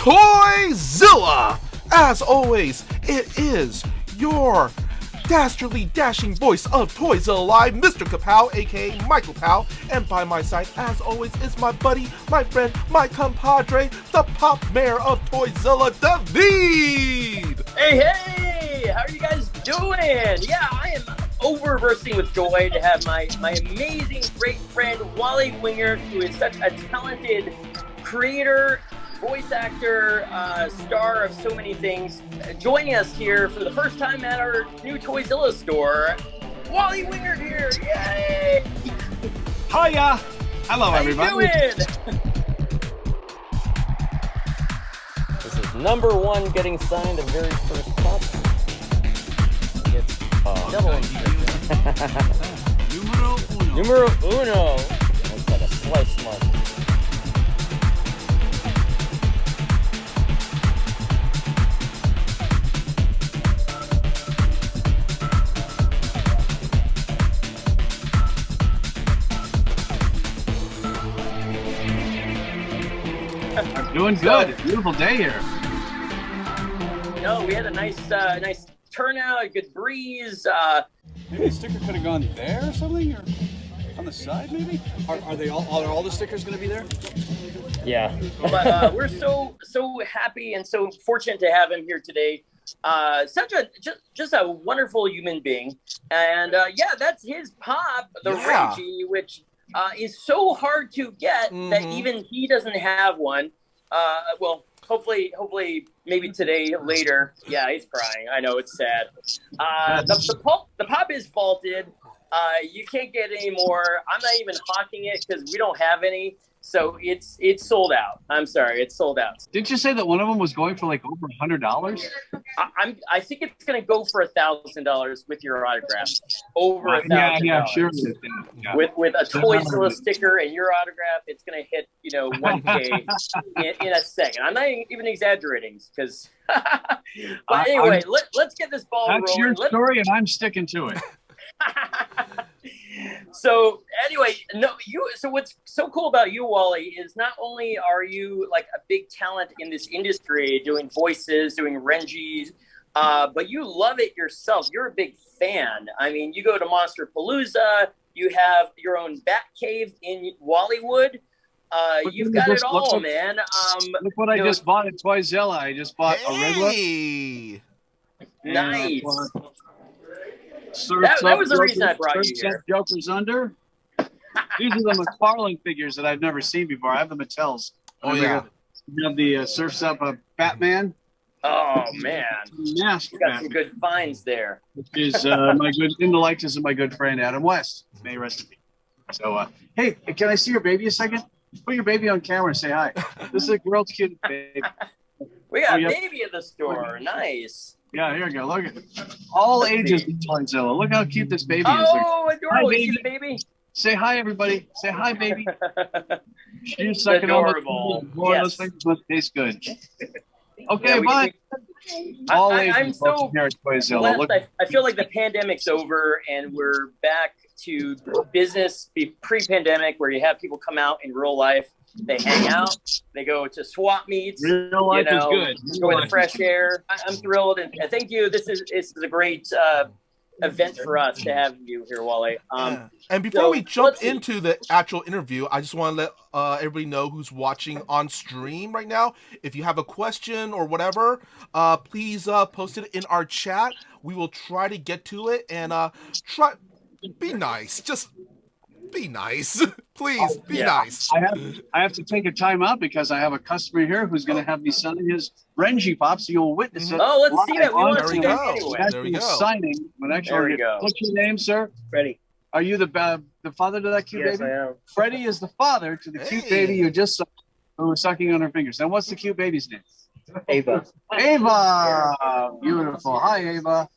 Toyzilla! As always, it is your dastardly dashing voice of Toyzilla Live, Mr. Kapow, aka Michael Pow, and by my side, as always, is my buddy, my friend, my compadre, the pop mayor of Toyzilla, David! Hey! How are you guys doing? Yeah, I am over-bursting with joy to have my amazing great friend, Wally Wingert, who is such a talented creator, voice actor, star of so many things, joining us here for the first time at our new Toyzilla store. Wally Wingert here! Yay! Hiya! Hello, everybody. How you doing? This is number one getting signed, the very first pop. It's double. Numero uno. Looks like a sliced lunch. I'm doing good. It's a beautiful day here. No, we had a nice turnout, a good breeze. Maybe the sticker could have gone there or something, or on the side, maybe. Are all the stickers going to be there? Yeah, but we're so happy and so fortunate to have him here today. Such a just a wonderful human being, and yeah, that's his pop, the Renji, which is so hard to get that even he doesn't have one. Well, hopefully, maybe today, later. Yeah, he's crying. I know, it's sad. The pop is vaulted. You can't get any more. I'm not even hawking it because we don't have any. So it's sold out. I'm sorry, it's sold out. Didn't you say that one of them was going for like over $100? I think it's going to go for $1,000 with your autograph. Over $1,000. Yeah, sure. Yeah. With a Toyzilla sticker and your autograph, it's going to hit $1K in a second. I'm not even exaggerating because. But anyway, let's get this ball rolling. That's your story, and I'm sticking to it. So anyway, so what's so cool about you, Wally, is not only are you like a big talent in this industry, doing voices, doing Renjis, but you love it yourself. You're a big fan. I mean, you go to Monster Palooza, you have your own Bat Cave in Wallywood. You've got it all, man. Look what I just bought at Toyzilla. I just bought a Riddler. Nice. That was the reason I brought you here. Joker's under. These are the McFarlane figures that I've never seen before. I have the Mattels. Oh, yeah. You have the Surf's Up Batman. Oh, man. You got some good finds there. Which is my good, in the likeness of my good friend Adam West. May rest in peace. So, hey, can I see your baby a second? Put your baby on camera and say hi. This is a girl's cute baby. We got a baby at the store. Nice. Yeah, here we go. Look at all ages in Toyzilla. Look how cute this baby is. Oh, adorable. Hi, baby. Baby. Say hi, everybody. Say hi, baby. She's sucking adorable. On the those things must taste good. Okay, bye. I'm so blessed. I feel like the pandemic's over and we're back to business pre-pandemic where you have people come out in real life. They hang out. They go to swap meets. Real life is good. Enjoy the fresh air. I'm thrilled, and thank you. This is a great event for us to have you here, Wally. And before we jump into the actual interview, I just want to let everybody know who's watching on stream right now. If you have a question or whatever, please post it in our chat. We will try to get to it and be nice. Just be nice. Please be nice. I have to take a time out because I have a customer here who's going to have me selling his Renji pops. So you'll witness it. Oh, let's see that. We want to see that anyway. There we go. Signing. There we go. What's your name, sir? Freddie. Are you the father to that cute baby? Yes, I am. Freddie is the father to the cute baby you just saw who was sucking on her fingers. And what's the cute baby's name? Ava. Ava. Beautiful. Hi, Ava.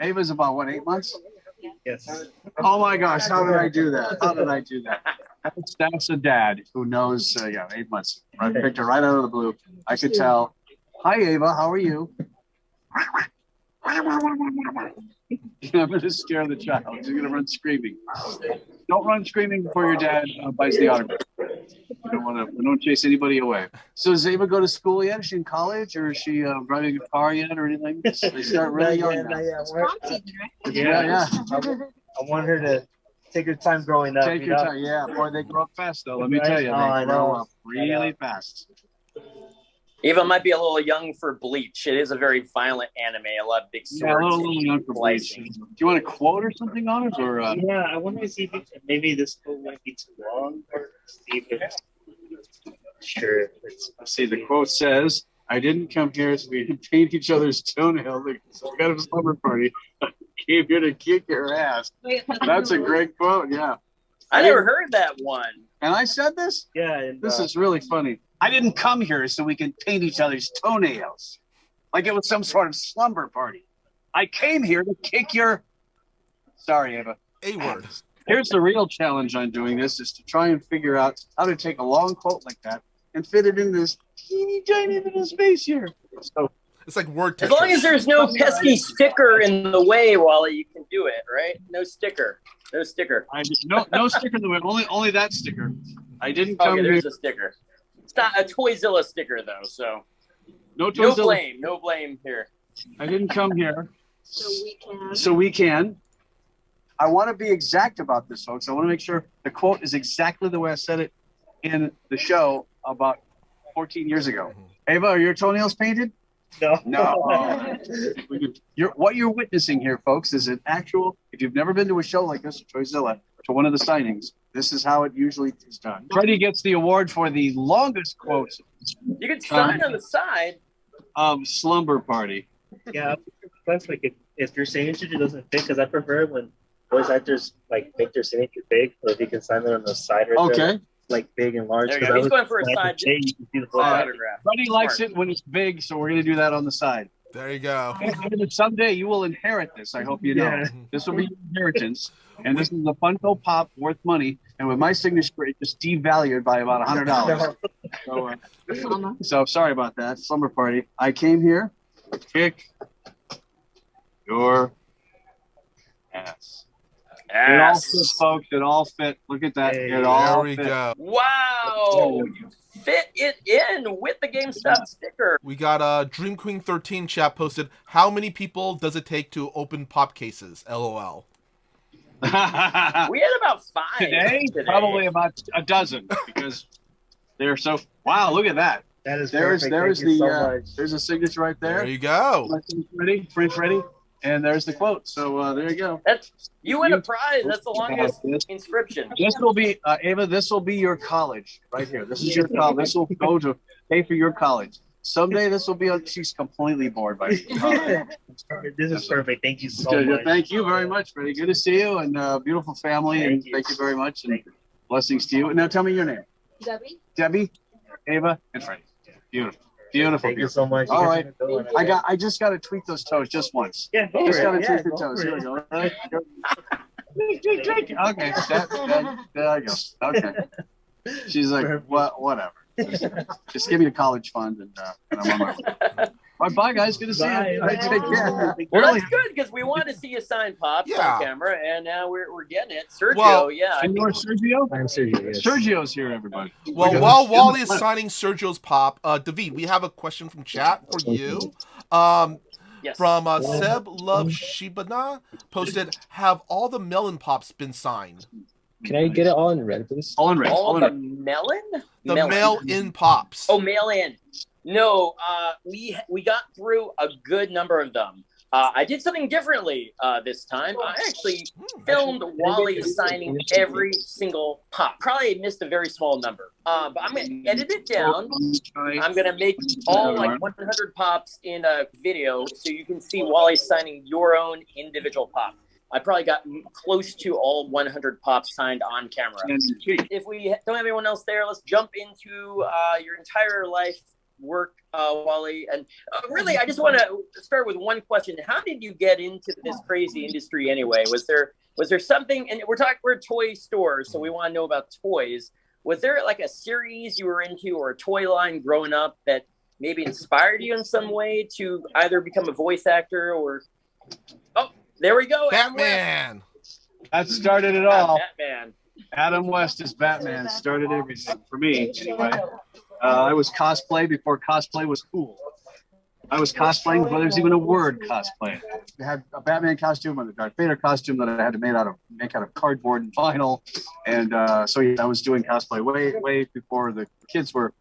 Ava's about, what, 8 months? Yes. Oh my gosh, how did I do that? That's a dad who knows, 8 months. I picked her right out of the blue. I could tell. Hi, Ava, how are you? I'm going to scare the child. She's going to run screaming. Don't run screaming before your dad bites the autograph. We don't chase anybody away. So does Ava go to school yet? Is she in college, or is she driving a car yet, or anything? They start really young now. Yeah. I want her to take her time growing up. Take your time. Yeah, boy, they grow up fast, though. Let me tell you, they grow up really fast. Eva might be a little young for Bleach. It is a very violent anime. A lot of big swords. Yeah, a little young for Bleach. Do you want a quote or something on it, or? Yeah, I want to see if maybe this quote might be too long, or see if it's sure. Let's see. The quote says, "I didn't come here so we can paint each other's toenails. We got a slumber party. I came here to kick your ass." That's a great quote. Yeah. I never heard that one. And I said this? Yeah. And, this is really funny. I didn't come here so we can paint each other's toenails. Like it was some sort of slumber party. I came here to kick your... Sorry, Ava. A word. Here's the real challenge on doing this, is to try and figure out how to take a long quote like that and fit it in this teeny tiny little space here. So it's like word As long as there's no pesky sticker in the way, Wally, you can do it, right? No sticker. No sticker. No sticker in the way. Only that sticker. I didn't come here. There's a sticker. It's not a Toyzilla sticker, though, so no Toyzilla. No blame here. I didn't come here so we can. I want to be exact about this, folks. I want to make sure the quote is exactly the way I said it in the show about 14 years ago. Ava, are your toenails painted? No. What you're witnessing here, folks, is an actual, if you've never been to a show like this at Toyzilla, to one of the signings, this is how it usually is done. Freddie gets the award for the longest quote. You can sign on the side. Slumber party. Yeah, that's like if your signature doesn't fit, because I prefer when voice actors like make their signature big, or if you can sign it on the side right there, like big and large. There you go. He's going for a side. You can see the autograph. Freddie likes it when it's big, so we're going to do that on the side. There you go. Someday you will inherit this. I hope you know. Yeah. This will be your inheritance. And this is a Funko Pop worth money. And with my signature, it just devalued by about $100. So sorry about that. Slumber party. I came here to kick your ass. It all fit, folks. It all fit. Look at that. It all fit. Go. Wow. You fit it in with the GameStop sticker. We got Dream Queen 13 chat posted. How many people does it take to open pop cases? LOL. We had about 5 today. Probably about a dozen, because they're so. Wow, look at that. That is there's a signature right there. There you go. Freddie. And there's the quote. So there you go. You win a prize. That's the longest inscription. This will be Ava. This will be your college right here. This is your college. This will go to pay for your college. Someday this will be. She's completely bored by it. This is perfect. Thank you so much. Thank you very much, Freddie. Good to see you, and beautiful family. And thank you very much. And blessings to you. And now tell me your name. Debbie, Ava, and Freddie. Beautiful. Thank you so much. All right. I just got to tweak those toes just once. Yeah. Just got to tweak the toes. Here we go. All right. Okay. There I go. Okay. She's like, whatever. Just give me the college fund, and I'm on my way. All right, bye, guys. Good to see you. All right, take care. Well, that's good, because we wanted to see you sign Pops on camera, and now we're getting it. Sergio, And you're Sergio? I'm Sergio, yes. Sergio's here, everybody. Well, while Wally is signing Sergio's Pop, David, we have a question from chat for you. Yes. From Seb Love Shibana, posted, have all the melon pops been signed? Can I get it all in red, please? All in red. All the melon? The mail-in pops. Oh, mail-in. No, we got through a good number of them. I did something differently this time. I actually filmed Wally signing every single pop. Probably missed a very small number. But I'm going to edit it down. I'm going to make all like 100 pops in a video so you can see Wally signing your own individual pop. I probably got close to all 100 pops signed on camera. If we don't have anyone else there, let's jump into your entire life work, Wally. And really, I just want to start with one question. How did you get into this crazy industry anyway? Was there something, and we're a toy store, so we want to know about toys. Was there like a series you were into or a toy line growing up that maybe inspired you in some way to either become a voice actor or... Oh, there we go. Batman. That started it all. Batman. Adam West as Batman started everything for me, anyway. I was cosplay before cosplay was cool. I was cosplaying before there was even a word cosplay. I had a Batman costume and a Darth Vader costume that I had to make out of cardboard and vinyl, and so yeah, I was doing cosplay way before the kids were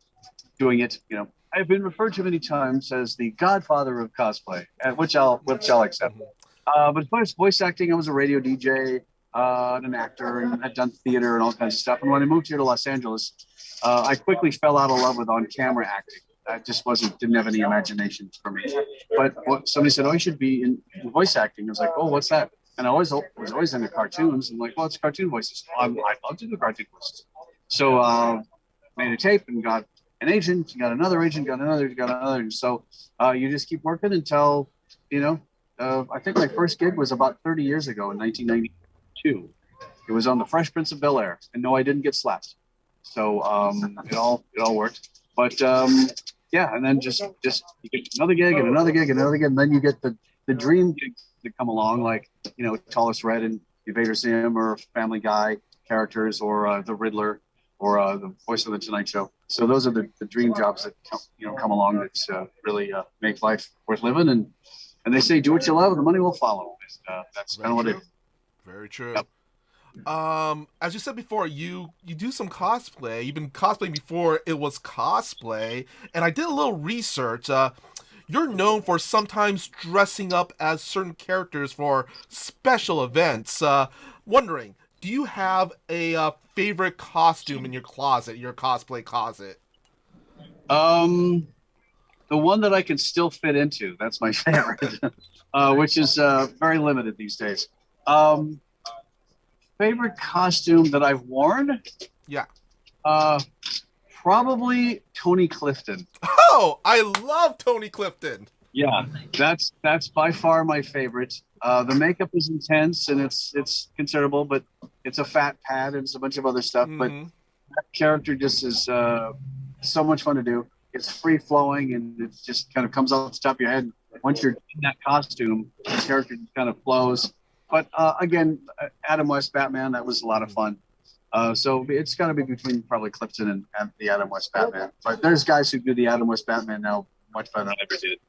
doing it. You know, I've been referred to many times as the godfather of cosplay, which I'll accept. But as far as voice acting, I was a radio DJ, and an actor, and I'd done theater and all kinds of stuff. And when I moved here to Los Angeles, I quickly fell out of love with on-camera acting. I just didn't have any imagination for me. But somebody said, "Oh, you should be in voice acting." I was like, "Oh, what's that?" And I was always into cartoons. I'm like, "Well, it's cartoon voices." I love to do cartoon voices. So made a tape and got an agent, got another agent, got another. So you just keep working until, I think my first gig was about 30 years ago in 1992. It was on The Fresh Prince of Bel-Air. And no, I didn't get slapped. So it all worked. But yeah, and then just you get another gig and another gig and another gig, and then you get the dream gigs that come along, like Tallest Red and Invader Zim or Family Guy characters, or the Riddler, or the voice of the Tonight Show. So those are the dream jobs that come along that really make life worth living. And they say do what you love, and the money will follow. That's kind of what it is. Very true. Yep. As you said before, you do some cosplay. You've been cosplaying before it was cosplay, and I did a little research. You're known for sometimes dressing up as certain characters for special events. Wondering, do you have a favorite costume in your closet, your cosplay closet? The one that I can still fit into, that's my favorite, which is very limited these days. Favorite costume that I've worn? Yeah. Probably Tony Clifton. Oh, I love Tony Clifton. Yeah, that's by far my favorite. The makeup is intense and it's considerable, but it's a fat pad and it's a bunch of other stuff. Mm-hmm. But that character just is so much fun to do. It's free flowing and it just kind of comes off the top of your head. Once you're in that costume, the character just kind of flows. But again, Adam West Batman, that was a lot of fun. So it's got to be between probably Clifton and the Adam West Batman. But there's guys who do the Adam West Batman now much better than I ever did.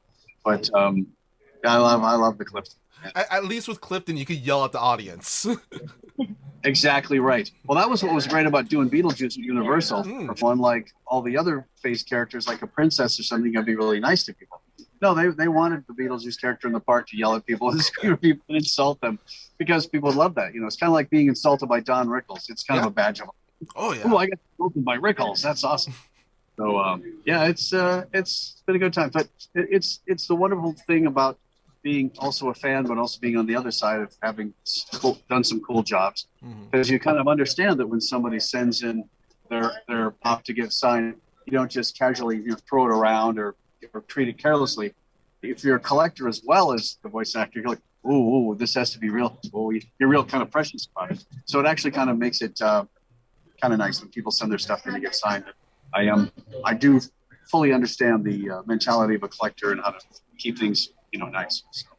But I love the Clifton. At least with Clifton, you could yell at the audience. Exactly right. Well, that was what was great about doing Beetlejuice at Universal. Unlike all the other face characters, like a princess or something, I'd be really nice to people. No, they wanted the Beetlejuice character in the park to yell at people and scream at people and insult them, because people love that. It's kind of like being insulted by Don Rickles. It's kind of a badge of honor. Oh yeah. Oh, I got insulted by Rickles. That's awesome. So yeah, it's been a good time. But it's the wonderful thing about being also a fan, but also being on the other side of having done some cool jobs, because you kind of understand that when somebody sends in their pop to get signed, you don't just casually throw it around or treat it carelessly. If you're a collector as well as the voice actor, you're like, oh, this has to be real. Oh, you're real kind of precious about it. So it actually kind of makes it kind of nice when people send their stuff in to get signed. I do fully understand the mentality of a collector and how to keep things nice. So.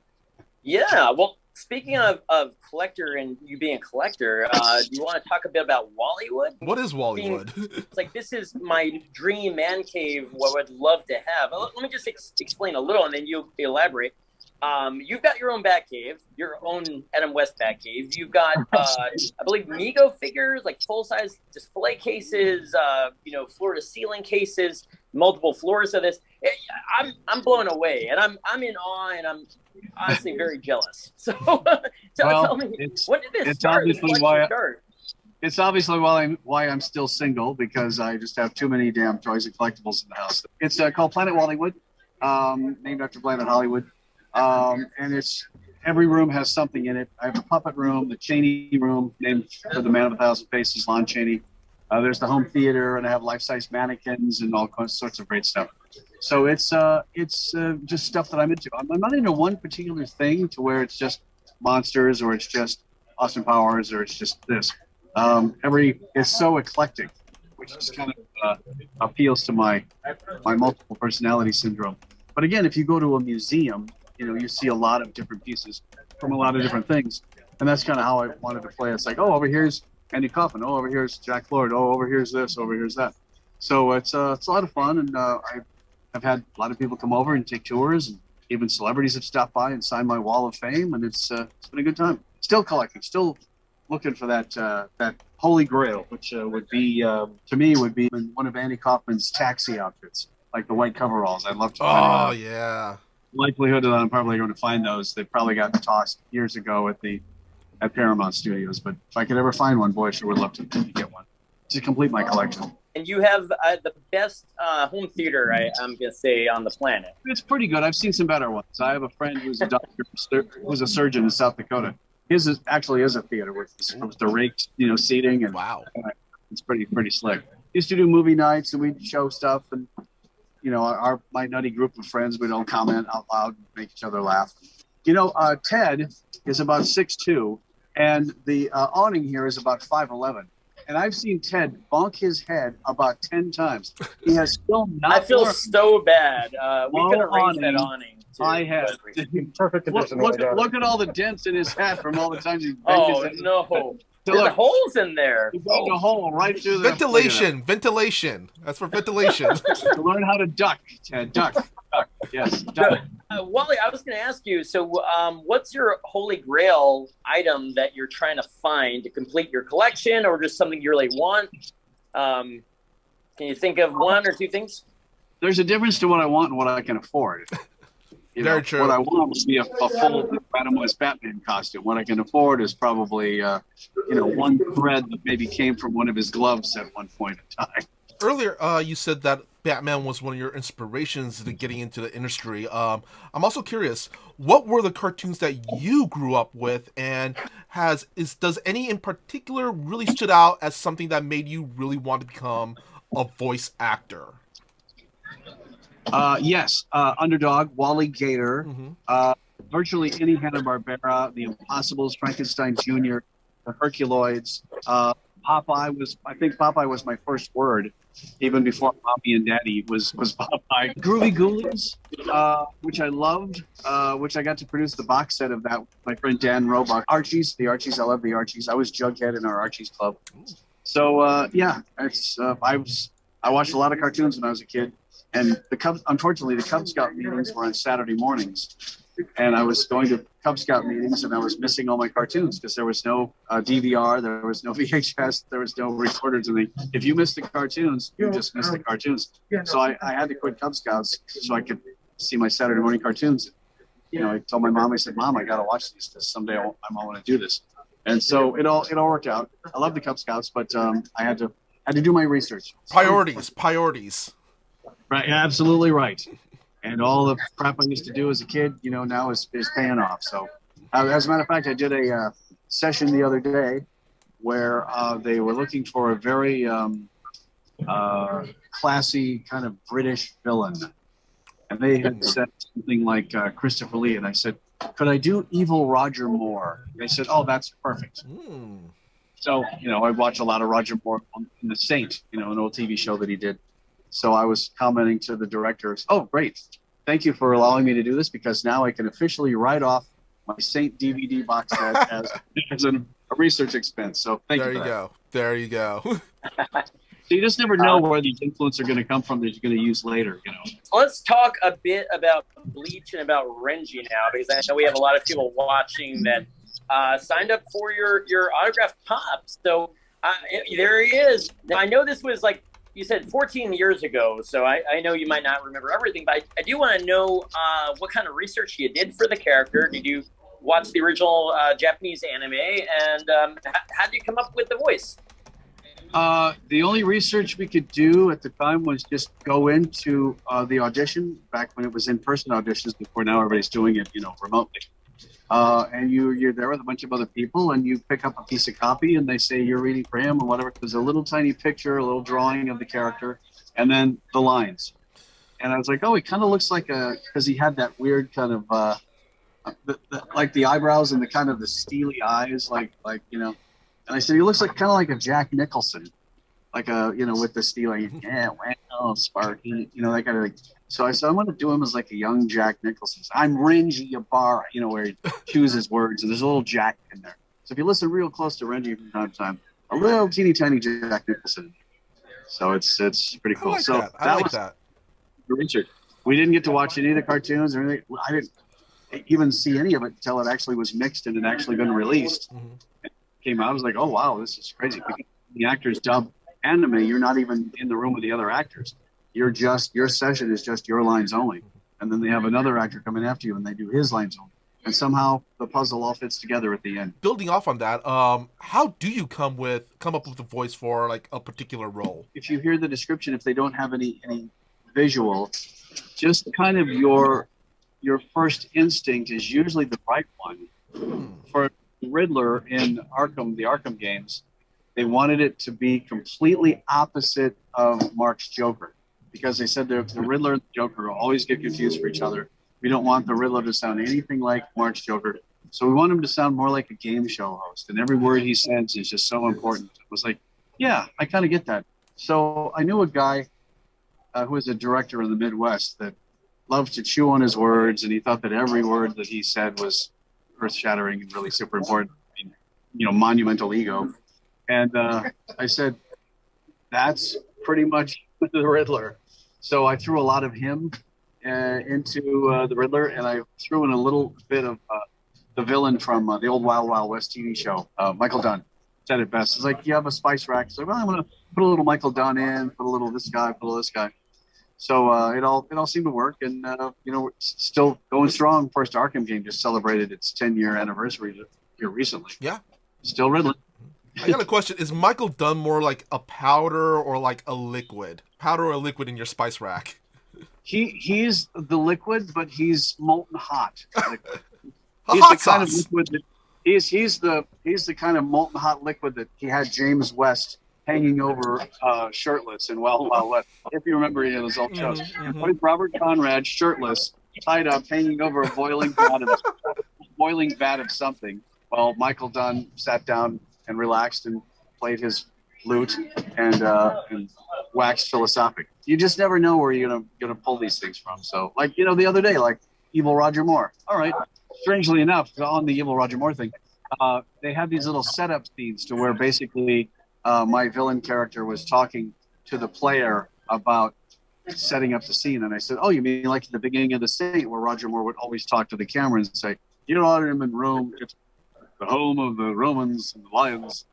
Yeah, well, speaking of collector and you being a collector, do you want to talk a bit about Wallywood? What is Wallywood? It's like, this is my dream man cave, what I would love to have. Let me just explain a little, and then you elaborate. You've got your own Batcave, your own Adam West Batcave. You've got, I believe, Mego figures, like full-size display cases, floor-to-ceiling cases, multiple floors of this. I'm blown away, and I'm in awe, and I'm honestly very jealous. So tell me, when did this start? It's obviously why I'm still single, because I just have too many damn toys and collectibles in the house. It's called Planet Wallywood, named after Planet Hollywood. And every room has something in it. I have the puppet room, the Chaney room, named for the man of a thousand faces, Lon Chaney. There's the home theater, and I have life-size mannequins and all sorts of great stuff. So it's just stuff that I'm into. I'm not into one particular thing to where it's just monsters or it's just Austin Powers or it's just this. It's so eclectic, which is kind of appeals to my multiple personality syndrome. But again, if you go to a museum, you see a lot of different pieces from a lot of different things. And that's kind of how I wanted to play. It's like, oh, over here's Andy Kaufman. Oh, over here's Jack Lord. Oh, over here's this. Over here's that. So it's a lot of fun, and I've had a lot of people come over and take tours, and even celebrities have stopped by and signed my wall of fame, and it's been a good time. Still collecting, still looking for that holy grail, which would be to me would be one of Andy Kaufman's taxi outfits, like the white coveralls. I'd love to. Oh yeah. Likelihood that I'm probably going to find those. They probably got tossed years ago at Paramount Studios, but if I could ever find one, boy, I sure would love to get one to complete my collection. And you have the best home theater, I'm going to say, on the planet. It's pretty good. I've seen some better ones. I have a friend who's a doctor, who's a surgeon in South Dakota. His actually is a theater with the raked, seating, and wow, it's pretty slick. Used to do movie nights, and we'd show stuff, and my nutty group of friends, we'd all comment out loud and make each other laugh. Ted is about 6'2", and the awning here is about 5'11". And I've seen Ted bonk his head about 10 times. He has still not. I feel so bad. We could erase that awning. I have. Perfect condition. Look at all the dents in his hat from all the times he's banged his head. No. There's holes in there. He banged a hole right through the ventilation. That's for ventilation. Learn how to duck, Ted. Duck. Yes. Duck. Wally, I was going to ask you, so what's your holy grail item that you're trying to find to complete your collection, or just something you really want? Can you think of one or two things? There's a difference to what I want and what I can afford. Very true. What I want would be a full randomized Batman costume. What I can afford is probably, one thread that maybe came from one of his gloves at one point in time. Earlier, you said that Batman was one of your inspirations to getting into the industry. I'm also curious, what were the cartoons that you grew up with, and does any in particular really stood out as something that made you really want to become a voice actor? Yes, Underdog, Wally Gator, virtually any Hanna-Barbera, The Impossibles, Frankenstein Jr., The Herculoids. Popeye was my first word, even before Mommy and Daddy was Popeye. Groovy Ghoulies, which I loved, which I got to produce the box set of that with my friend Dan Roebuck. The Archies, I love the Archies. I was Jughead in our Archies club. So, I watched a lot of cartoons when I was a kid. And unfortunately, the Cub Scout meetings were on Saturday mornings. And I was going to Cub Scout meetings, and I was missing all my cartoons because there was no DVR, there was no VHS, there was no recorders. And if you missed the cartoons, you just missed the cartoons. So I had to quit Cub Scouts so I could see my Saturday morning cartoons. I told my mom, I said, Mom, I got to watch these because someday I want to do this. And so it all worked out. I love the Cub Scouts, but I had to do my research. Priorities. Right, absolutely right. And all the crap I used to do as a kid, now is paying off. So, as a matter of fact, I did a session the other day where they were looking for a very classy kind of British villain. And they had said something like Christopher Lee. And I said, could I do evil Roger Moore? They said, oh, that's perfect. So, I watch a lot of Roger Moore in The Saint, an old TV show that he did. So I was commenting to the directors, oh, great. Thank you for allowing me to do this, because now I can officially write off my Saint DVD box set as a research expense. So thank you. There you go. So you just never know where these influences are going to come from that you're going to use later, Let's talk a bit about Bleach and about Renji now, because I know we have a lot of people watching that signed up for your autographed pops. So there he is. Now, I know this was like, you said 14 years ago, so I know you might not remember everything, but I do want to know what kind of research you did for the character. Did you watch the original Japanese anime, and how did you come up with the voice? The only research we could do at the time was just go into the audition, back when it was in-person auditions, before now everybody's doing it, remotely. And you're there with a bunch of other people, and you pick up a piece of copy, and they say you're reading for him or whatever. There's a little tiny picture, a little drawing of the character, and then the lines. And I was like, oh, he kind of looks like because he had that weird kind of, like the eyebrows and the kind of the steely eyes, like. And I said, he looks like kind of like a Jack Nicholson, like with the steely, Sparky, that kind of thing. So I said, I'm going to do him as like a young Jack Nicholson. I'm Renji Abarai, where he chooses words, and there's a little Jack in there. So if you listen real close to Renji from time to time, a little teeny tiny Jack Nicholson. So it's pretty cool. I like that. Richard. We didn't get to watch any of the cartoons or anything. I didn't even see any of it until it actually was mixed and had actually been released. It came out. I was like, oh wow, this is crazy. Because the actors dub anime, you're not even in the room with the other actors. Your session is just your lines only. And then they have another actor coming after you and they do his lines only. And somehow the puzzle all fits together at the end. Building off on that, how do you come up with a voice for like a particular role? If you hear the description, if they don't have any visual, just kind of your first instinct is usually the right one. For Riddler in the Arkham games, they wanted it to be completely opposite of Mark's Joker, because they said the Riddler and the Joker will always get confused for each other. We don't want the Riddler to sound anything like Mark's Joker. So we want him to sound more like a game show host. And every word he says is just so important. It was like, yeah, I kind of get that. So I knew a guy who was a director in the Midwest that loved to chew on his words. And he thought that every word that he said was earth-shattering and really super important. Monumental ego. And I said, that's pretty much the Riddler. So I threw a lot of him into the Riddler, and I threw in a little bit of the villain from the old Wild Wild West TV show. Michael Dunn said it best. It's like, you have a spice rack. It's like, well, I'm going to put a little Michael Dunn in, put a little this guy, put a little this guy. So it all seemed to work, and we're still going strong. First Arkham game just celebrated its 10-year anniversary here recently. Yeah. Still Riddler. I got a question. Is Michael Dunn more like a powder or like a liquid? Powder or a liquid in your spice rack? He's the liquid, but he's molten hot. He's the kind of liquid that he's the kind of molten hot liquid that he had James West hanging over shirtless in Wild Wild West. If you remember any of those old shows, Robert Conrad shirtless, tied up, hanging over a boiling vat of something, while Michael Dunn sat down and relaxed and played his lute and waxed philosophic. You just never know where you're gonna pull these things from. So, like, the other day, like Evil Roger Moore. All right. Strangely enough, on the Evil Roger Moore thing, they had these little setup scenes to where basically my villain character was talking to the player about setting up the scene. And I said, oh, you mean like at the beginning of the scene where Roger Moore would always talk to the camera and say, I'm in Rome. It's the home of the Romans and the Lions,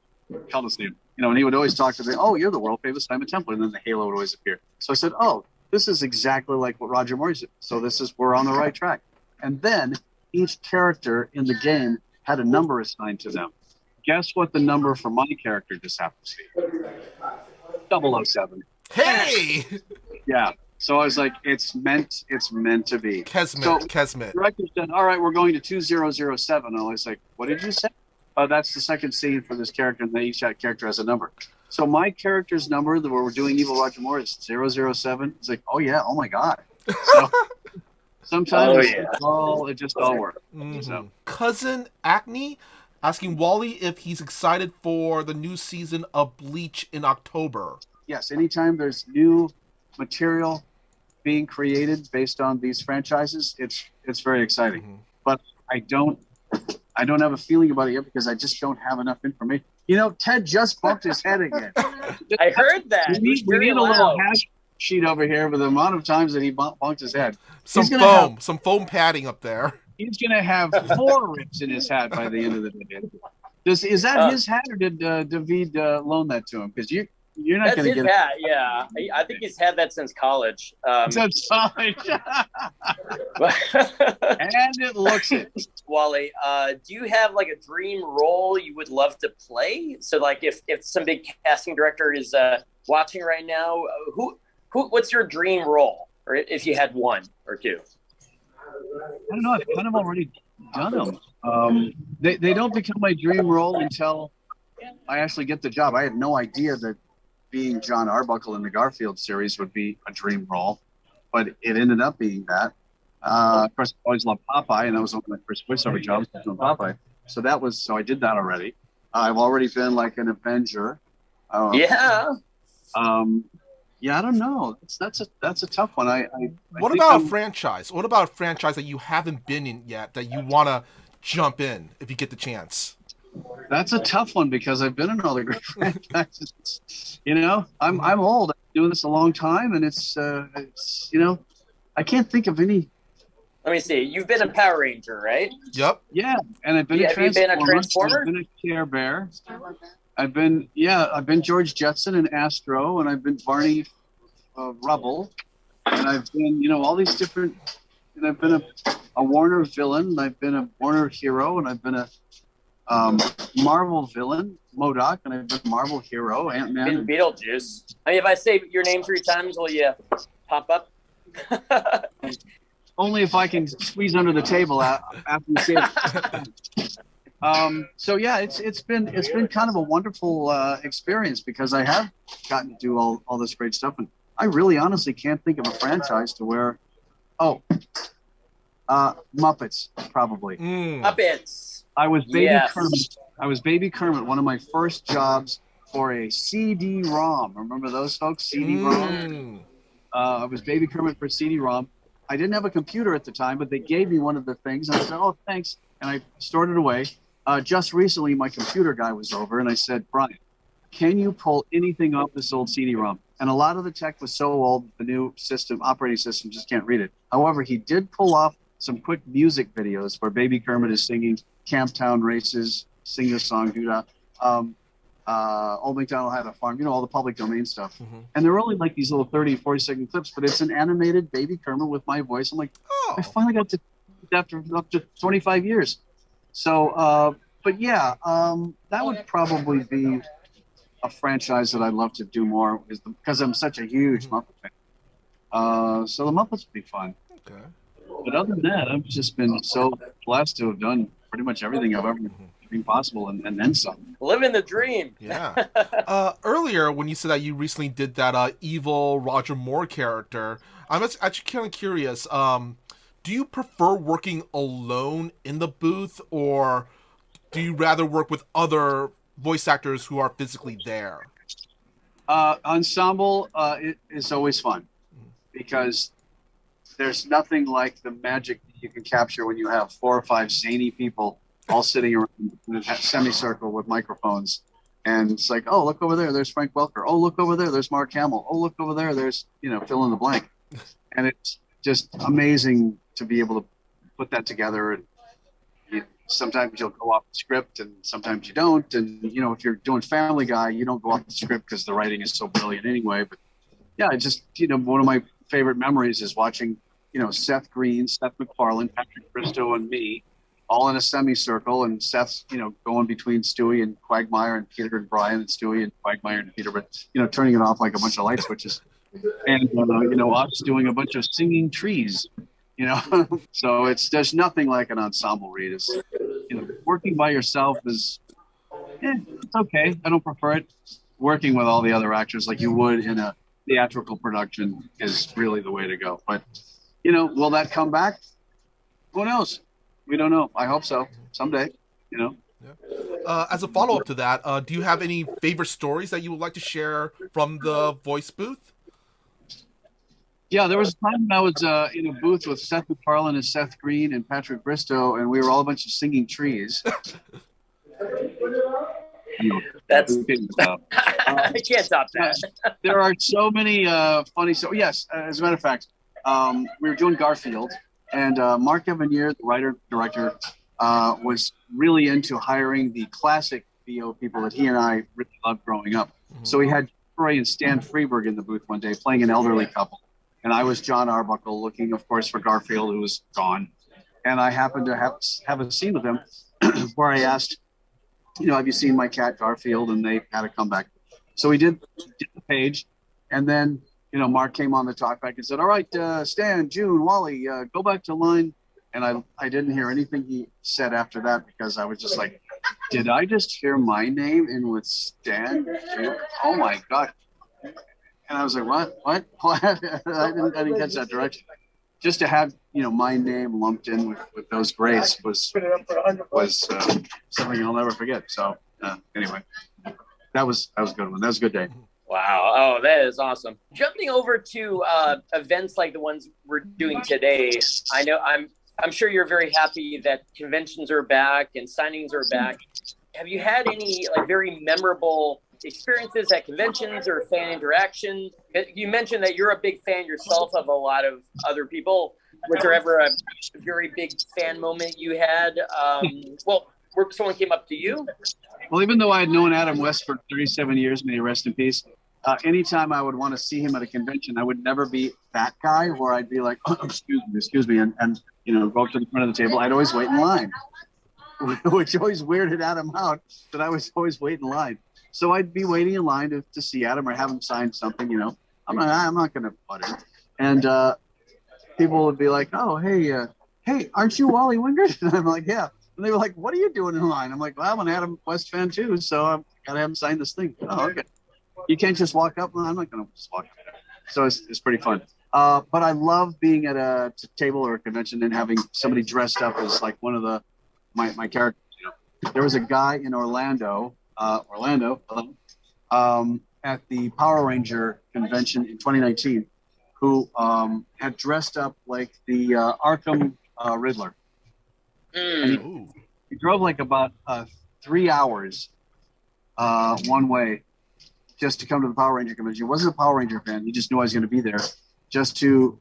Coliseum. And he would always talk to you're the world famous Simon Templar, and then the halo would always appear. So I said, oh, this is exactly like what Roger Moore said. So we're on the right track. And then each character in the game had a number assigned to them. Guess what the number for my character just happens to be? 007. Hey! Yeah. So I was like, it's meant to be. Kesmet. Director said, all right, we're going to 2007. I was like, what did you say? That's the second scene for this character, and each character has a number. So my character's number, where we're doing Evil Roger Moore, is 007. It's like, oh yeah, oh my God. So sometimes it just all works. So. Cousin Acne asking Wally if he's excited for the new season of Bleach in October. Yes, anytime there's new material being created based on these franchises, it's very exciting. But I don't have a feeling about it yet because I just don't have enough information. Ted just bumped his head again. I heard that. We need a little hash sheet over here with the amount of times that he bumped his head. Some foam padding up there. He's going to have 4 rips in his hat by the end of the day. Is that his hat, or did David loan that to him? Because you're not going to get hat. Yeah, I think he's had that since college. Since college. And it looks it. Wally, do you have like a dream role you would love to play? So, like, if some big casting director is watching right now, what's your dream role, or if you had one or two? I don't know. I've kind of already done them. They don't become my dream role until I actually get the job. I had no idea that being John Arbuckle in the Garfield series would be a dream role, but it ended up being that. Of course, I always loved Popeye, and that was one of my first voiceover jobs doing Popeye. So I did that already. I've already been like an Avenger. Yeah, I don't know. That's a tough one. What about a franchise? What about a franchise that you haven't been in yet that you want to jump in if you get the chance? That's a tough one because I've been in all the great franchises. You know, I'm old. I've been doing this a long time, and it's you know, I can't think of any. Let me see. You've been a Power Ranger, right? Yep. Yeah, and I've been Have you been a Transformer? I've been a Care Bear. I've been George Jetson and Astro, and I've been Barney Rubble, and I've been all these different, and I've been a Warner villain, and I've been a Warner hero, and I've been a Marvel villain, MODOK, and I've been a Marvel hero, Ant-Man. Beetlejuice. I mean, if I say your name 3 times, will you pop up? Only if I can squeeze under the table after you say it. So yeah, it's been kind of a wonderful experience because I have gotten to do all this great stuff, and I really honestly can't think of a franchise to where Muppets probably. Muppets. I was Baby Kermit. One of my first jobs for a CD-ROM. Remember those folks? CD-ROM. I was Baby Kermit for CD-ROM. I didn't have a computer at the time, but they gave me one of the things. And I said, "Oh, thanks," and I stored it away. Just recently, my computer guy was over, and I said, "Brian, can you pull anything off this old CD-ROM?" And a lot of the tech was so old, the new operating system just can't read it. However, he did pull off some quick music videos where Baby Kermit is singing Camptown Races, Sing This Song, Doo-Dah. Old MacDonald Had a Farm, all the public domain stuff. And they're only like these little 30, 40-second clips, but it's an animated Baby Kermit with my voice. I'm like, I finally got to after up to 25 years. So, but yeah, that would probably be a franchise that I'd love to do more because I'm such a huge Muppet fan. So the Muppets would be fun. Okay. But other than that, I've just been so blessed to have done pretty much everything I've ever dreamed possible and then some. Living the dream. Yeah. Earlier, when you said that you recently did that evil Roger Moore character, I'm actually kind of curious. Do you prefer working alone in the booth, or do you rather work with other voice actors who are physically there? Ensemble is always fun because there's nothing like the magic that you can capture when you have 4 or 5 zany people all sitting around in a semicircle with microphones. And it's like, oh, look over there, there's Frank Welker. Oh, look over there, there's Mark Hamill. Oh, look over there, there's, fill in the blank. And it's just amazing to be able to put that together. And sometimes you'll go off the script and sometimes you don't. And, if you're doing Family Guy, you don't go off the script because the writing is so brilliant anyway. But yeah, just, one of my favorite memories is watching, Seth Green, Seth MacFarlane, Patrick Bristow, and me all in a semicircle, and Seth's, going between Stewie and Quagmire and Peter and Brian and Stewie and Quagmire and Peter, but, turning it off like a bunch of light switches. And, us doing a bunch of singing trees, So there's nothing like an ensemble read. It's, working by yourself is, it's okay. I don't prefer it. Working with all the other actors like you would in a theatrical production is really the way to go. But, will that come back? Who knows? We don't know. I hope so. Someday, Yeah. As a follow-up to that, do you have any favorite stories that you would like to share from the voice booth? Yeah, there was a time when I was in a booth with Seth MacFarlane and Seth Green and Patrick Bristow, and we were all a bunch of singing trees. That's I can't top that. There are so many funny. So yes, as a matter of fact, we were doing Garfield, and Mark Evanier, the writer-director, was really into hiring the classic VO people that he and I really loved growing up. So he had Troy and Stan Freeberg in the booth one day playing an elderly couple. And I was John Arbuckle looking, of course, for Garfield, who was gone. And I happened to have a scene with him where I asked, have you seen my cat Garfield? And they had a comeback. So we did the page. And then, Mark came on the talkback and said, all right, Stan, June, Wally, go back to line. And I didn't hear anything he said after that because I was just like, did I just hear my name in with Stan? June? Oh, my God. And I was like, what? I didn't catch that direction. Just to have, my name lumped in with those greats was something I'll never forget. So anyway, that was a good one. That was a good day. Wow. Oh, that is awesome. Jumping over to events like the ones we're doing today, I know I'm sure you're very happy that conventions are back and signings are back. have you had any like very memorable experiences at conventions or fan interaction? You mentioned that you're a big fan yourself of a lot of other people. Was there ever a very big fan moment you had? Where someone came up to you? Well, even though I had known Adam West for 37 years, may he rest in peace, anytime I would want to see him at a convention, I would never be that guy where I'd be like, oh, excuse me, and go up to the front of the table. I'd always wait in line, which always weirded Adam out that I was always waiting in line. So I'd be waiting in line to see Adam or have him sign something, I'm not going to butt in. And people would be like, oh, hey, aren't you Wally Wingert? And I'm like, yeah. And they were like, what are you doing in line? I'm like, well, I'm an Adam West fan too, so I've got to have him sign this thing. Oh, okay. You can't just walk up. No, I'm not going to just walk up. So it's pretty fun. But I love being at a table or a convention and having somebody dressed up as like one of my characters. There was a guy in Orlando, at the Power Ranger convention in 2019 who had dressed up like the Arkham Riddler. And he drove like about 3 hours one way just to come to the Power Ranger convention. He wasn't a Power Ranger fan. He just knew I was going to be there just to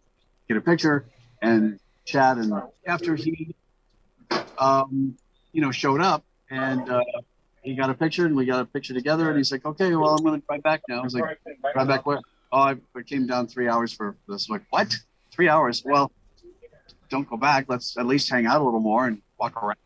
get a picture and chat. And after he, showed up and he got a picture and we got a picture together. And he's like, okay, well, I'm going to drive back now. I was like, drive back where? Oh, I came down 3 hours for this. I'm like, what? 3 hours? Well, don't go back. Let's at least hang out a little more and walk around.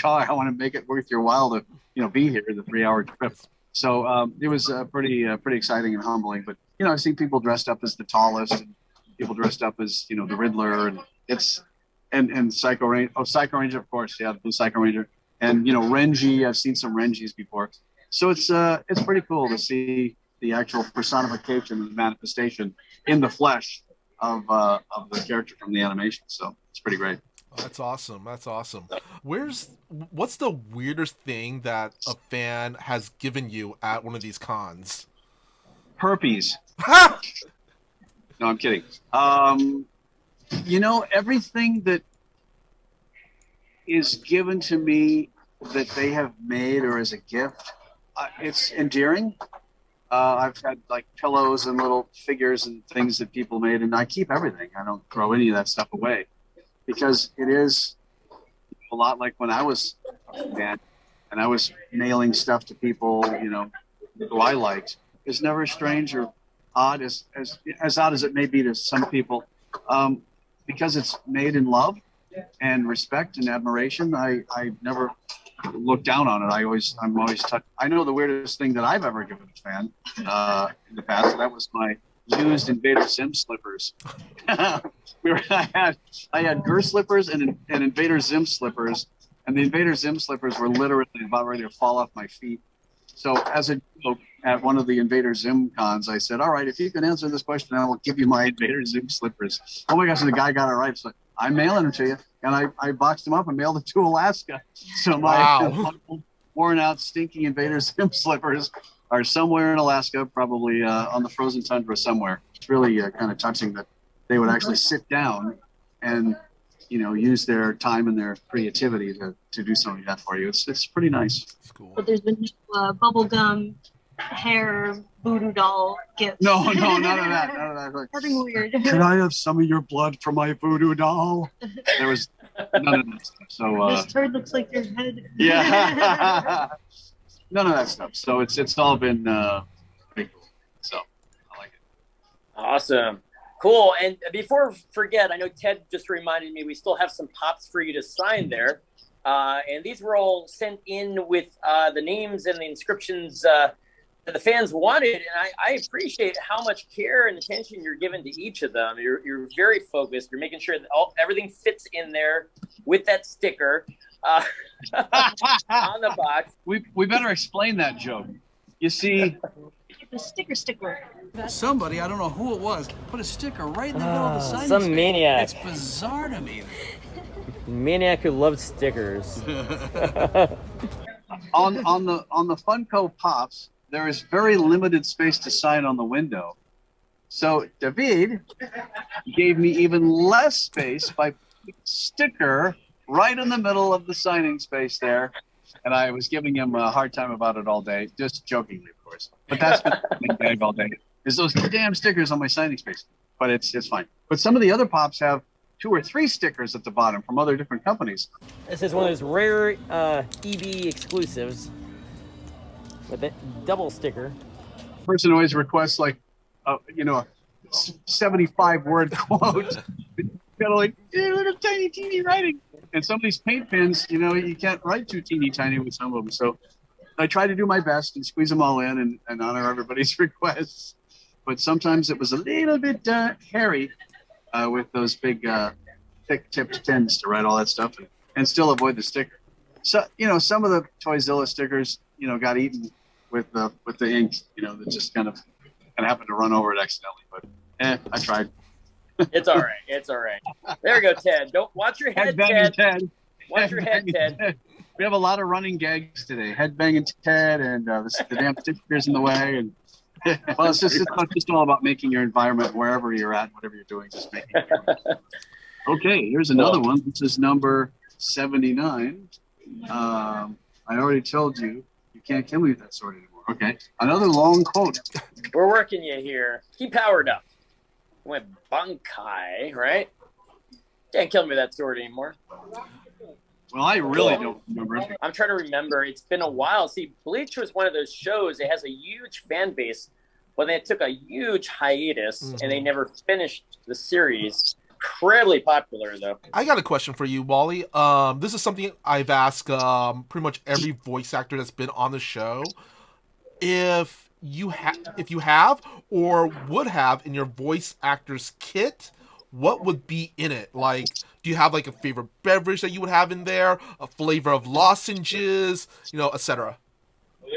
I want to make it worth your while to, be here, the 3 hour trip. So it was pretty exciting and humbling. But, I've seen people dressed up as the tallest and people dressed up as, the Riddler and Psycho Ranger. Oh, Psycho Ranger, of course. Yeah, the blue Psycho Ranger. And, Renji, I've seen some Renjis before. So it's pretty cool to see the actual personification and the manifestation in the flesh of the character from the animation. So it's pretty great. Oh, that's awesome. That's awesome. What's the weirdest thing that a fan has given you at one of these cons? Herpes. No, I'm kidding. Everything that is given to me that they have made or as a gift, it's endearing. I've had like pillows and little figures and things that people made, and I keep everything. I don't throw any of that stuff away because it is a lot like when I was a fan and I was mailing stuff to people, who I liked. It's never strange or odd, as odd as it may be to some people, because it's made in love and respect and admiration. I never look down on it. I'm always touched. I know the weirdest thing that I've ever given a fan in the past. That was my used Invader Zim slippers. I had Gur slippers and Invader Zim slippers, and the Invader Zim slippers were literally about ready to fall off my feet. So as a joke at one of the Invader Zim cons, I said, all right, if you can answer this question, I will give you my Invader Zim slippers. Oh my gosh, and the guy got it right. So I'm mailing them to you. And I boxed them up and mailed it to Alaska. So my worn out, stinky Invader Zim slippers are somewhere in Alaska, probably on the frozen tundra somewhere. It's really kind of touching that they would actually sit down and, use their time and their creativity to do something like that for you. It's pretty nice. That's cool. But there's been no bubblegum hair voodoo doll gifts. No, none of that. Like, nothing weird. Can I have some of your blood for my voodoo doll? There was none of that stuff. So this turd looks like your head. Yeah. None of that stuff. So it's all been pretty cool. So I like it. Awesome. Cool. And before I forget, I know Ted just reminded me we still have some pops for you to sign there. And these were all sent in with the names and the inscriptions that the fans wanted. And I appreciate how much care and attention you're giving to each of them. You're very focused. You're making sure that everything fits in there with that sticker on the box. We better explain that joke. You see, The sticker. Somebody, I don't know who it was, put a sticker right in the middle of the sign. Some maniac. It's bizarre to me. Maniac who loves stickers. on the Funko Pops, there is very limited space to sign on the window. So David gave me even less space by putting a sticker right in the middle of the signing space there. and I was giving him a hard time about it all day, just jokingly, of course. But that's been the gag all day. Is those damn stickers on my signing space? But it's fine. But some of the other pops have 2 or 3 stickers at the bottom from other different companies. This is one of those rare EB exclusives with a double sticker. Person always requests like, a 75-word quote. Kind of like, little tiny, teeny writing. And some of these paint pens, you can't write too teeny tiny with some of them. So I try to do my best and squeeze them all in and honor everybody's requests. But sometimes it was a little bit hairy with those big, thick-tipped pens to write all that stuff and still avoid the sticker. So, some of the Toyzilla stickers, got eaten with the ink, that just kind of happened to run over it accidentally. But I tried. It's all right. It's all right. There we go, Ted. Don't watch your head, Ted. Watch your head, Ted. We have a lot of running gags today. Headbanging Ted and the damn stickers in the way. And well, it's just all about making your environment wherever you're at, whatever you're doing, just making it. Okay, here's another one. This is number 79. I already told you can't kill me with that sword anymore. Okay, another long quote. We're working you here. Keep powered up. Went Bankai, right? Can't kill me with that sword anymore. Well, I really don't remember. I'm trying to remember. It's been a while. See, Bleach was one of those shows. It has a huge fan base, but they took a huge hiatus and they never finished the series. Incredibly popular, though. I got a question for you, Wally. This is something I've asked pretty much every voice actor that's been on the show. If you have or would have in your voice actor's kit, what would be in it? Like, do you have like a favorite beverage that you would have in there, a flavor of lozenges, etc.?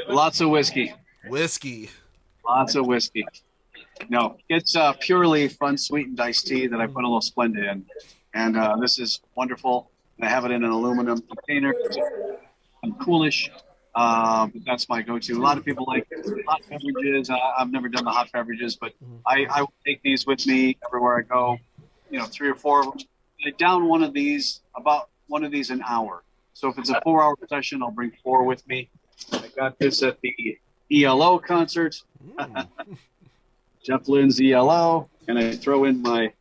Lots of whiskey. Lots of whiskey. No, it's purely fun sweetened iced tea that I put a little Splenda in, and this is wonderful. I have it in an aluminum container. I'm coolish. But that's my go-to. A lot of people like hot beverages. I've never done the hot beverages, but I will take these with me everywhere I go. 3 or 4 of them. I down about one of these an hour. So if it's a 4-hour session, I'll bring 4 with me. I got this at the ELO concert. Jeff Lynne's ELO, and I throw in my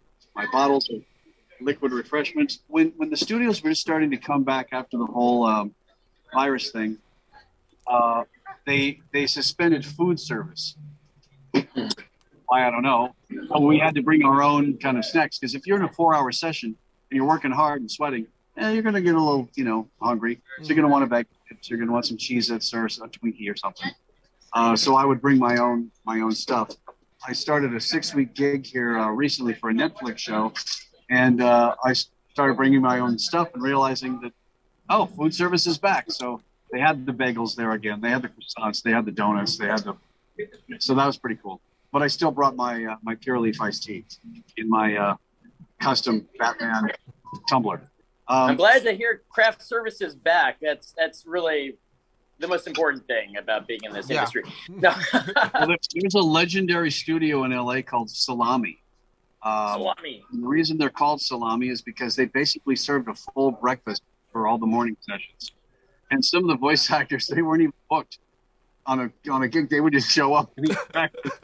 bottles of liquid refreshments. When the studios were just starting to come back after the whole virus thing, they suspended food service. Why, I don't know. But we had to bring our own kind of snacks, because if you're in a 4-hour session and you're working hard and sweating, you're going to get a little, hungry. So you're going to want a bag of chips. You're going to want some Cheez-Its or a Twinkie or something. So I would bring my own stuff. I started a 6-week gig here recently for a Netflix show, and I started bringing my own stuff and realizing that, food service is back. So they had the bagels there again. They had the croissants. They had the donuts. So that was pretty cool. But I still brought my Pure Leaf iced tea in my custom Batman tumbler. I'm glad to hear craft service is back. That's really the most important thing about being in this industry. No. Well, there's a legendary studio in LA called Salami. Salami. The reason they're called Salami is because they basically served a full breakfast for all the morning sessions. And some of the voice actors, they weren't even booked on a gig. They would just show up and eat breakfast.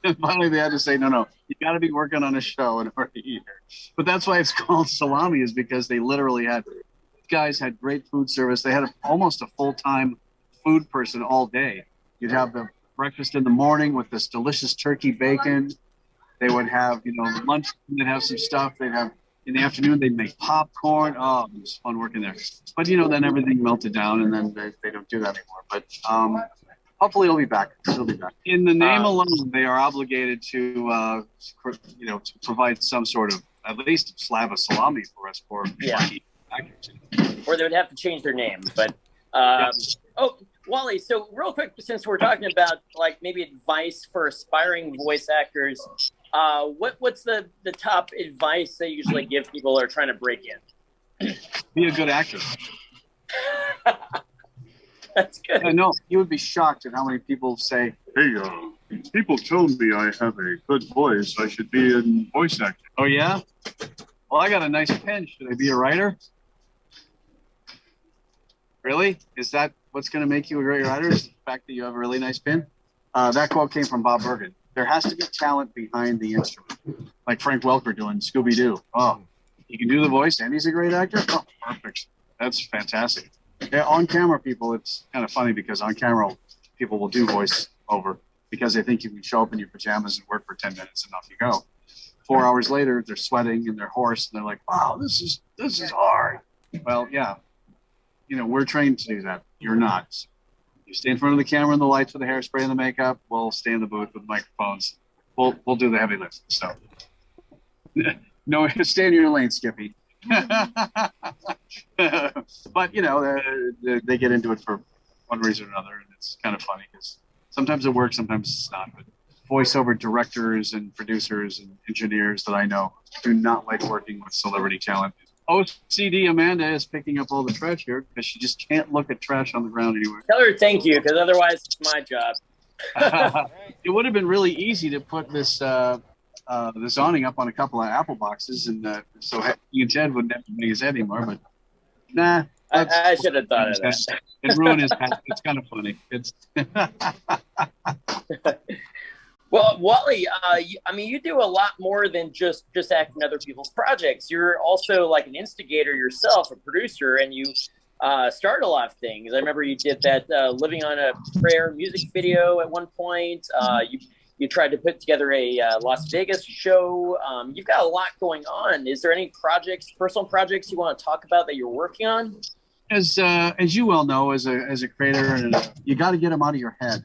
And finally they had to say, no, you got to be working on a show in order to eat here. But that's why it's called Salami, is because they literally had great food service. They had almost a full-time food person all day. You'd have the breakfast in the morning with this delicious turkey bacon. They would have, lunch. They'd have some stuff. They'd have in the afternoon. They'd make popcorn. Oh, it was fun working there. But then everything melted down, and then they don't do that anymore. But hopefully it'll be back. It'll be back. In the name alone, they are obligated to provide some sort of at least slab of salami for us for actors. Or they would have to change their name. But Yes. Oh, Wally, so real quick, since we're talking about like maybe advice for aspiring voice actors, what's the top advice they usually give people who are trying to break in? Be a good actor. That's good. I know. You would be shocked at how many people say, hey, people told me I have a good voice. I should be in voice acting. Oh, yeah? Well, I got a nice pen. Should I be a writer? Really? Is that what's going to make you a great writer? Is the fact that you have a really nice pen? That quote came from Bob Bergen. There has to be talent behind the instrument, like Frank Welker doing Scooby Doo. Oh, he can do the voice, and he's a great actor. Oh, perfect. That's fantastic. Yeah, on camera people, it's kind of funny because on camera people will do voice over because they think you can show up in your pajamas and work for 10 minutes and off you go. 4 hours later, they're sweating and they're hoarse and they're like, "Wow, this is hard." Well, yeah, we're trained to do that. You're not. You stay in front of the camera and the lights with the hairspray and the makeup. We'll stay in the booth with microphones. We'll do the heavy lifting. So, no, stay in your lane, Skippy. But they get into it for one reason or another, and it's kind of funny because sometimes it works, sometimes it's not. But voiceover directors and producers and engineers that I know do not like working with celebrity talent. OCD Amanda is picking up all the trash here because she just can't look at trash on the ground anywhere. Tell her thank you, because otherwise it's my job. It would have been really easy to put this this awning up on a couple of Apple boxes, and so he and Ted wouldn't have to make his head anymore. But nah, I should have thought of that. It ruined his past. It's kind of funny. It's Well, Wally, you do a lot more than just act in other people's projects. You're also like an instigator yourself, a producer, and you start a lot of things. I remember you did that Living on a Prayer music video at one point. You tried to put together a Las Vegas show. You've got a lot going on. Is there any personal projects you want to talk about that you're working on? As you well know, as a creator, you got to get them out of your head.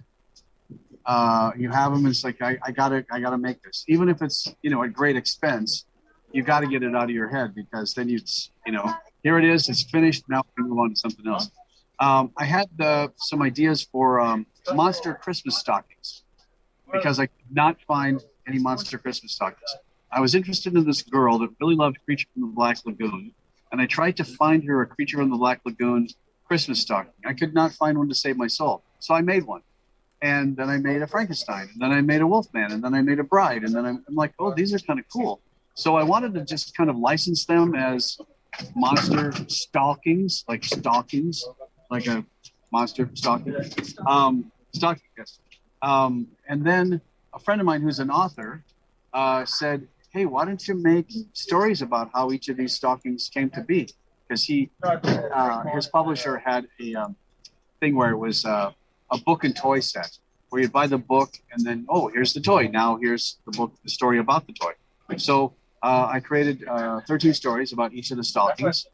You have them. It's like I gotta make this, even if it's at great expense. You got to get it out of your head because then here it is. It's finished. Now we can move on to something else. I had some ideas for monster Christmas stockings because I could not find any monster Christmas stockings. I was interested in this girl that really loved Creature from the Black Lagoon, and I tried to find her a Creature from the Black Lagoon Christmas stocking. I could not find one to save my soul, so I made one. And then I made a Frankenstein, and then I made a Wolfman, and then I made a Bride, and then I'm like, oh, these are kind of cool. So I wanted to just kind of license them as monster stockings, like a monster stocking. Stocking, yes. And then a friend of mine who's an author said, hey, why don't you make stories about how each of these stockings came to be? Because his publisher had a thing where it was a book and toy set where you'd buy the book and then, oh, here's the toy. Now here's the book, the story about the toy. So I created 13 stories about each of the stockings,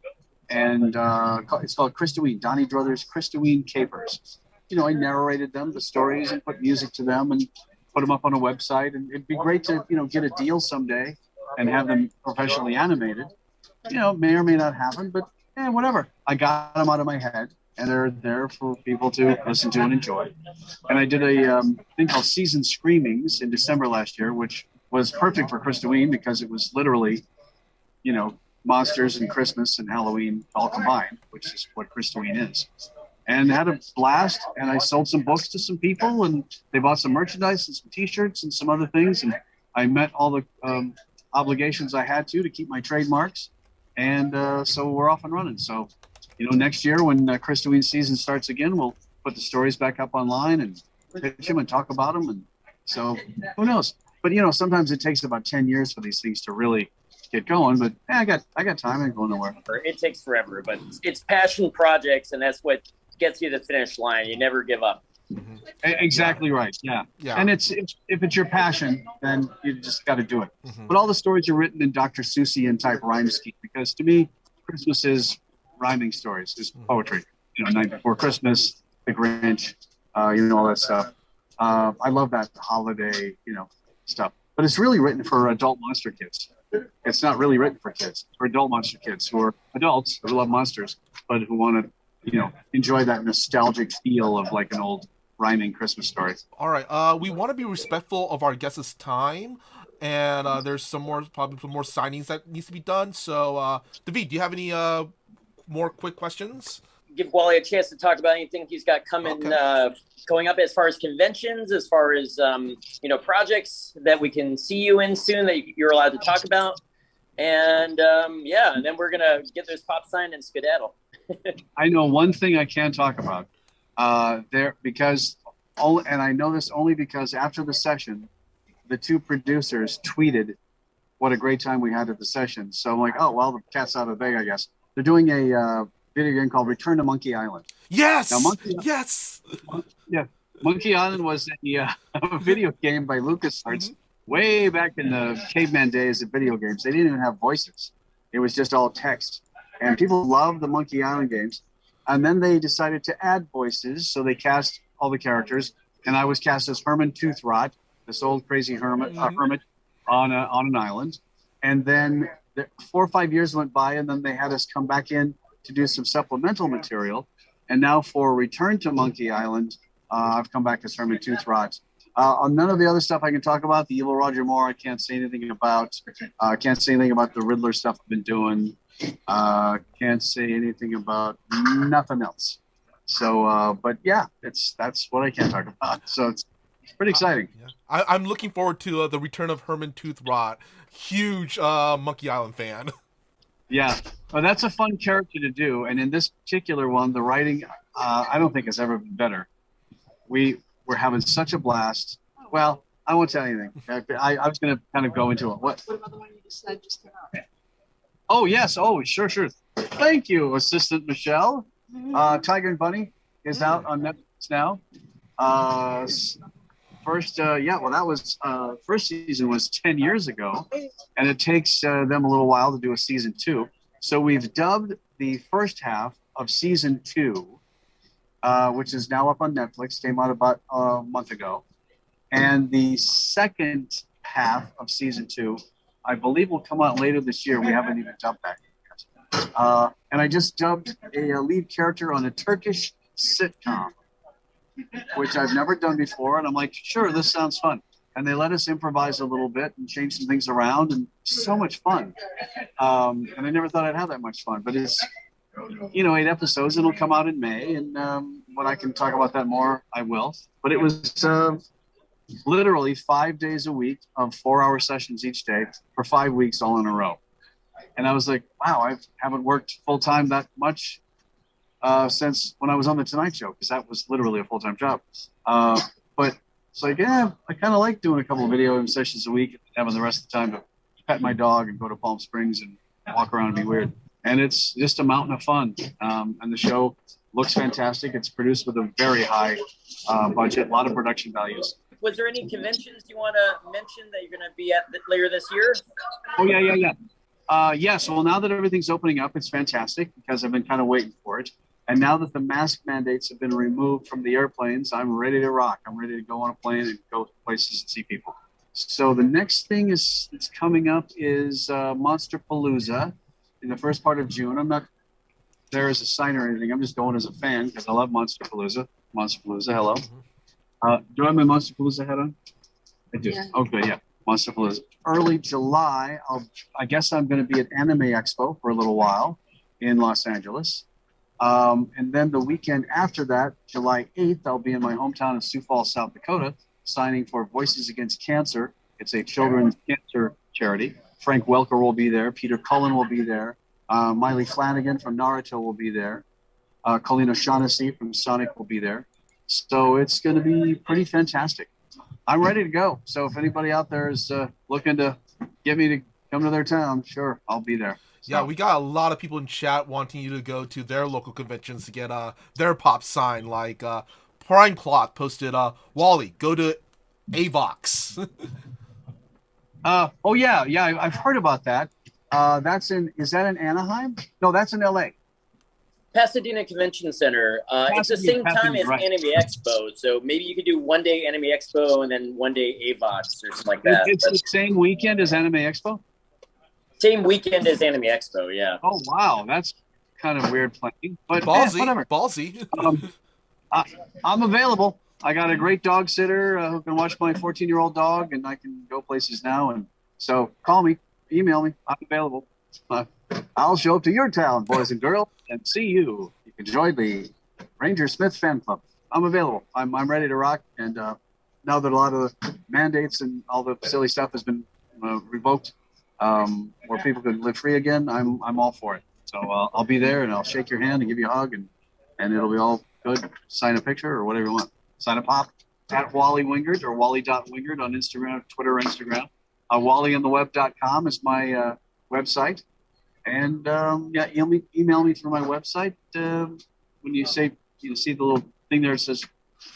and it's called Christoween, Donnie Druthers Christoween Capers. I narrated them, the stories, and put music to them and put them up on a website. And it'd be great to, get a deal someday and have them professionally animated. May or may not happen, but whatever. I got them out of my head, and they're there for people to listen to and enjoy. And I did a thing called Season Screamings in December last year, which was perfect for Christoween because it was literally, monsters and Christmas and Halloween all combined, which is what Christoween is. And had a blast, and I sold some books to some people, and they bought some merchandise and some T-shirts and some other things, and I met all the obligations I had to keep my trademarks, and so we're off and running. So, next year when Christoween season starts again, we'll put the stories back up online and pitch them and talk about them, and so who knows? But sometimes it takes about 10 years for these things to really get going. But I got time. I ain't going nowhere. It takes forever, but it's passion projects, and that's what gets you to the finish line. You never give up. Mm-hmm. Exactly right. Yeah. And if it's your passion, then you just got to do it. Mm-hmm. But all the stories are written in Dr. Seussian type rhyme scheme, because to me, Christmas is rhyming stories, is poetry. Night Before Christmas, The Grinch, all that stuff. I love that holiday, stuff. But it's really written for adult monster kids. It's not really written for kids. It's for adult monster kids who are adults who love monsters, but who want to, enjoy that nostalgic feel of like an old rhyming Christmas story. All right. We want to be respectful of our guests' time, and there's probably some more signings that needs to be done. So, David, do you have any more quick questions? Give Wally a chance to talk about anything he's got coming up as far as conventions, as far as projects that we can see you in soon that you're allowed to talk about. And and then we're gonna get those pops signed and skedaddle. I know one thing I can talk about and I know this only because after the session, the two producers tweeted what a great time we had at the session. So I'm like, oh, well, the cat's out of the bag, I guess. They're doing a video game called Return to Monkey Island. Yes. Now, Yes. Yeah. Monkey Island was a video game by LucasArts way back in the caveman days of video games. They didn't even have voices. It was just all text. And people loved the Monkey Island games. And then they decided to add voices. So they cast all the characters. And I was cast as Herman Toothrot, this old crazy hermit on an island. And then 4 or 5 years went by, and then they had us come back in to do some supplemental material. And now for Return to Monkey Island, I've come back as Herman Toothrot. On none of the other stuff I can talk about, the evil Roger Moore, I can't say anything about. Can't say anything about the Riddler stuff I've been doing. Can't say anything about nothing else. So, but yeah, that's what I can talk about. So it's pretty exciting. I'm looking forward to the return of Herman Toothrot. Huge Monkey Island fan. Yeah, well, that's a fun character to do. And in this particular one, the writing, I don't think has ever been better. We're having such a blast. Well, I won't tell you anything. I was going to kind of go into it. What about the one you just said just came out? Oh, yes. Oh, sure. Thank you, Assistant Michelle. Tiger and Bunny is out on Netflix now. First season was 10 years ago, and it takes them a little while to do a season 2. So we've dubbed the first half of season 2, which is now up on Netflix, came out about a month ago. And the second half of season 2, I believe, will come out later this year. We haven't even dubbed that yet. And I just dubbed a lead character on a Turkish sitcom, which I've never done before. And I'm like, sure, this sounds fun. And they let us improvise a little bit and change some things around, and so much fun. And I never thought I'd have that much fun, but it's, 8 episodes. It'll come out in May. And when I can talk about that more, I will. But it was literally 5 days a week of 4-hour sessions each day for 5 weeks all in a row. And I was like, wow, I haven't worked full time that much since when I was on the Tonight Show, because that was literally a full-time job. But it's like, yeah, I kind of like doing a couple of video sessions a week and having the rest of the time to pet my dog and go to Palm Springs and walk around and be weird. And it's just a mountain of fun. And the show looks fantastic. It's produced with a very high budget, a lot of production values. Was there any conventions you want to mention that you're going to be at later this year? Oh, yeah. So now that everything's opening up, it's fantastic because I've been kind of waiting for it. And now that the mask mandates have been removed from the airplanes, I'm ready to rock. I'm ready to go on a plane and go places and see people. So the next thing that's coming up is Monster Palooza in the first part of June. I'm not there as a sign or anything. I'm just going as a fan because I love Monster Palooza. Monster Palooza, hello. Do I have my Monster Palooza hat on? I do. Yeah. Okay, yeah. Monster Palooza. Early July, I guess I'm going to be at Anime Expo for a little while in Los Angeles. And then the weekend after that, July 8th, I'll be in my hometown of Sioux Falls, South Dakota, signing for Voices Against Cancer. It's a children's cancer charity. Frank Welker will be there. Peter Cullen will be there. Miley Flanagan from Naruto will be there. Colleen O'Shaughnessy from Sonic will be there. So it's going to be pretty fantastic. I'm ready to go. So if anybody out there is looking to get me to come to their town, sure, I'll be there. So. Yeah, we got a lot of people in chat wanting you to go to their local conventions to get their pop sign. Like Prime Plot posted, Wally, go to Avox. I've heard about that. Is that in Anaheim? No, that's in LA. Pasadena Convention Center. It's the same time as Anime Expo, so maybe you could do one day Anime Expo and then one day Avox or something like that. It's the same weekend as Anime Expo? Same weekend as Anime Expo, yeah. Oh, wow. That's kind of weird planning. But ballsy, whatever. Ballsy. I'm available. I got a great dog sitter who can watch my 14-year-old dog, and I can go places now. And so call me, email me. I'm available. I'll show up to your town, boys and girls, and see you. You can join the Ranger Smith Fan Club. I'm available. I'm ready to rock. And now that a lot of the mandates and all the silly stuff has been revoked, where people can live free again, I'm all for it. So I'll be there and I'll shake your hand and give you a hug and it'll be all good. Sign a picture or whatever you want. Sign a pop at Wally Wingert or Wally.Wingert on Instagram, Twitter, Instagram. WallyandTheWeb.com is my website. And yeah, email me through my website. When you say, see the little thing there that says,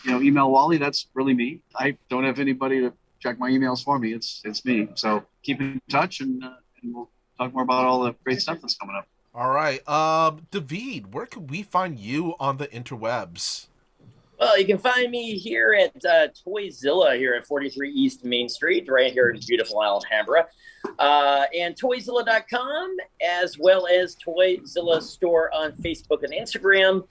email Wally, that's really me. I don't have anybody to check my emails for me. It's me. So keep in touch and we'll talk more about all the great stuff that's coming up. All right. David, where can we find you on the interwebs? Well, you can find me here at Toyzilla here at 43 East Main Street, right here in beautiful Alhambra. And Toyzilla.com, as well as Toyzilla Store on Facebook and Instagram.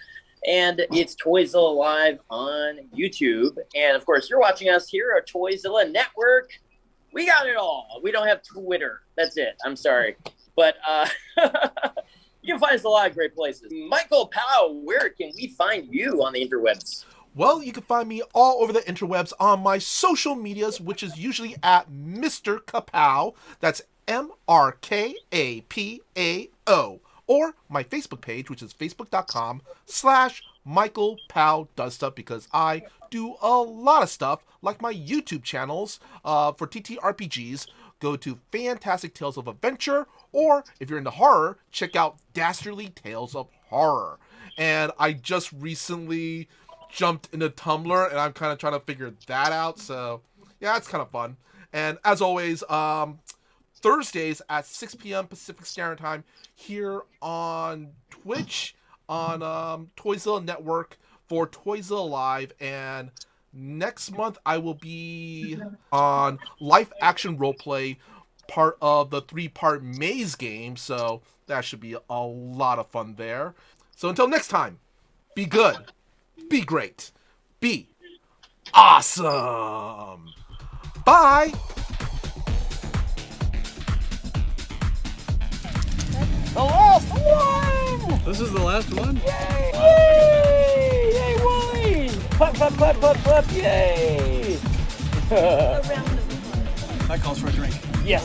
And it's Toyzilla Live on YouTube. And, of course, you're watching us here at Toyzilla Network. We got it all. We don't have Twitter. That's it. I'm sorry. But you can find us a lot of great places. Michael Powell, where can we find you on the interwebs? Well, you can find me all over the interwebs on my social medias, which is usually at Mr. Kapow. That's MRKAPAO. Or my Facebook page, which is facebook.com/Michael Powell Does Stuff, because I do a lot of stuff, like my YouTube channels for TTRPGs. Go to Fantastic Tales of Adventure, or if you're into horror, check out Dastardly Tales of Horror. And I just recently jumped into Tumblr, and I'm kind of trying to figure that out, so yeah, it's kind of fun. And as always, Thursdays at 6 p.m. Pacific Standard Time here on Twitch, on Toyzilla Network for Toyzilla Live, and next month I will be on Life Action Roleplay, part of the 3-part Maze game, so that should be a lot of fun there. So until next time, be good, be great, be awesome. Bye. The last one! This is the last one? Yay! Yay! Yay, Wally! Clap, clap, clap, clap, clap, yay! A round of applause. That calls for a drink. Yes.